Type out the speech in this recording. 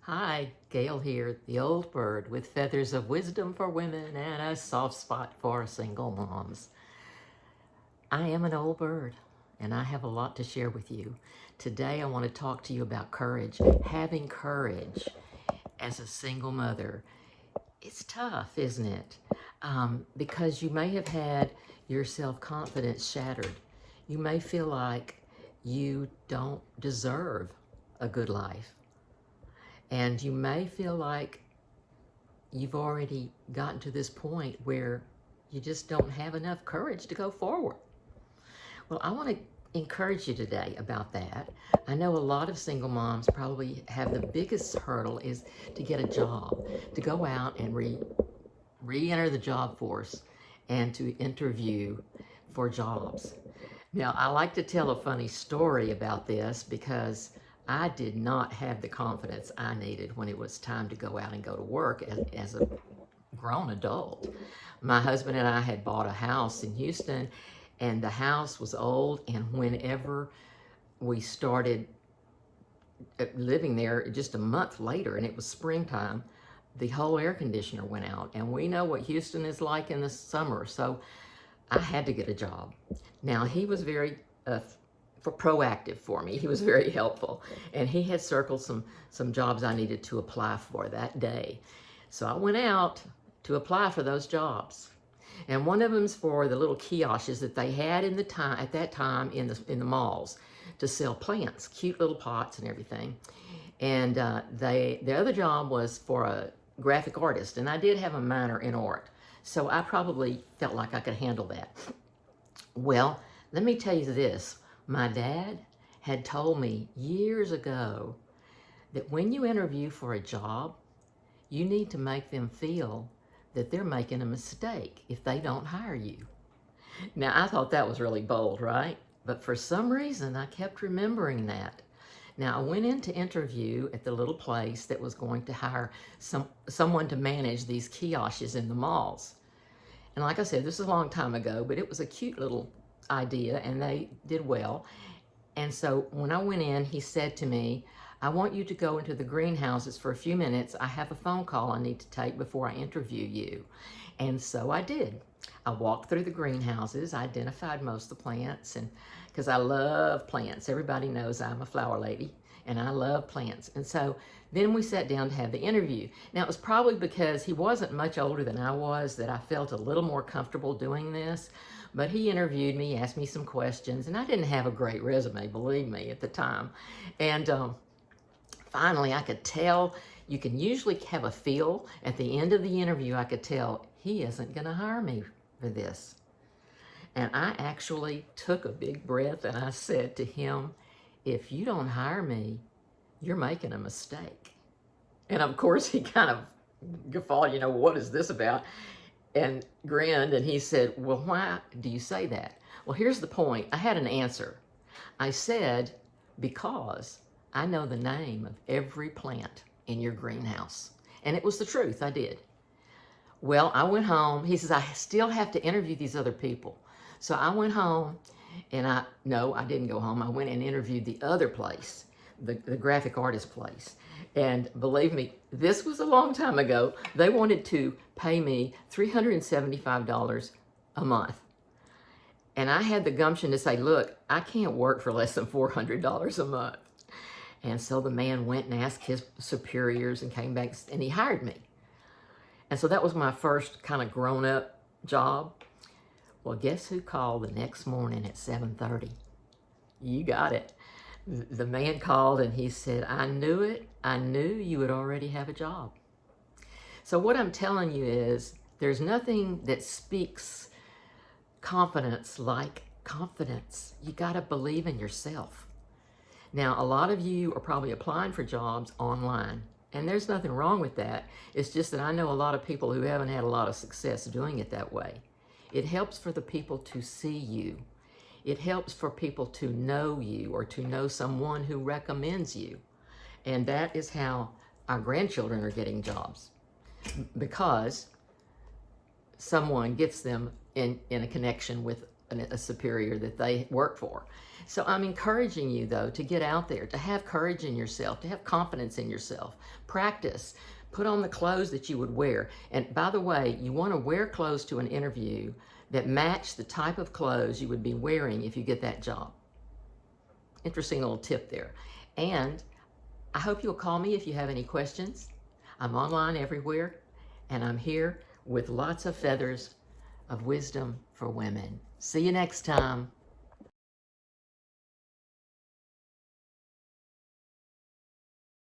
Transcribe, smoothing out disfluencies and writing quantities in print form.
Hi, Gail here, the old bird with feathers of wisdom for women and a soft spot for single moms. I am an old bird and I have a lot to share with you. Today I want to talk to you about courage. Having courage as a single mother. It's tough, isn't it? Because you may have had your self-confidence shattered. You may feel like you don't deserve a good life. And you may feel like you've already gotten to this point where you just don't have enough courage to go forward. Well, I want to encourage you today about that. I know a lot of single moms probably have the biggest hurdle is to get a job, to go out and re-enter the job force and to interview for jobs. Now, I like to tell a funny story about this because I did not have the confidence I needed when it was time to go out and go to work as a grown adult. My husband and I had bought a house in Houston, and the house was old, and whenever we started living there just a month later, and it was springtime, the whole air conditioner went out, and we know what Houston is like in the summer, so I had to get a job. Now, he was very proactive for me. He was very helpful, and he had circled some jobs I needed to apply for that day. So I went out to apply for those jobs, and one of them's for the little kiosks that they had at that time in the malls to sell plants, cute little pots and everything. And the other job was for a graphic artist, and I did have a minor in art, so I probably felt like I could handle that. Well, let me tell you this. My dad had told me years ago that when you interview for a job, you need to make them feel that they're making a mistake if they don't hire you. Now, I thought that was really bold, right? But for some reason, I kept remembering that. Now, I went in to interview at the little place that was going to hire someone to manage these kiosks in the malls. And like I said, this is a long time ago, but it was a cute little idea, and they did well. And so when I went in, he said to me, I want you to go into the greenhouses for a few minutes. I have a phone call I need to take before I interview you. And so I did. I walked through the greenhouses. I identified most of the plants, and because I love plants. Everybody knows I'm a flower lady, and I love plants. And so then we sat down to have the interview. Now, it was probably because he wasn't much older than I was that I felt a little more comfortable doing this. But he interviewed me, asked me some questions, and I didn't have a great resume, believe me, at the time. And finally, I could tell, you can usually have a feel at the end of the interview, I could tell he isn't going to hire me for this. And I actually took a big breath and I said to him, if you don't hire me, you're making a mistake. And of course, he kind of guffawed, what is this about? And grinned, and he said, well, why do you say that? Well, here's the point. I had an answer. I said, because I know the name of every plant in your greenhouse. And it was the truth, I did. Well, I went home. He says, I still have to interview these other people. So I went home, and I didn't go home. I went and interviewed the other place, the graphic artist place. And believe me, this was a long time ago. They wanted to pay me $375 a month. And I had the gumption to say, look, I can't work for less than $400 a month. And so the man went and asked his superiors and came back, and he hired me. And so that was my first kind of grown-up job. Well, guess who called the next morning at 7:30? You got it. The man called and he said, I knew it. I knew you would already have a job. So what I'm telling you is there's nothing that speaks confidence like confidence. You got to believe in yourself. Now, a lot of you are probably applying for jobs online, and there's nothing wrong with that. It's just that I know a lot of people who haven't had a lot of success doing it that way. It helps for the people to see you. It helps for people to know you or to know someone who recommends you. And that is how our grandchildren are getting jobs, because someone gets them in a connection with a superior that they work for. So I'm encouraging you, though, to get out there, to have courage in yourself, to have confidence in yourself. Practice. Put on the clothes that you would wear. And by the way, you want to wear clothes to an interview that match the type of clothes you would be wearing if you get that job. Interesting little tip there. And I hope you'll call me if you have any questions. I'm online everywhere, and I'm here with lots of feathers of wisdom for women. See you next time.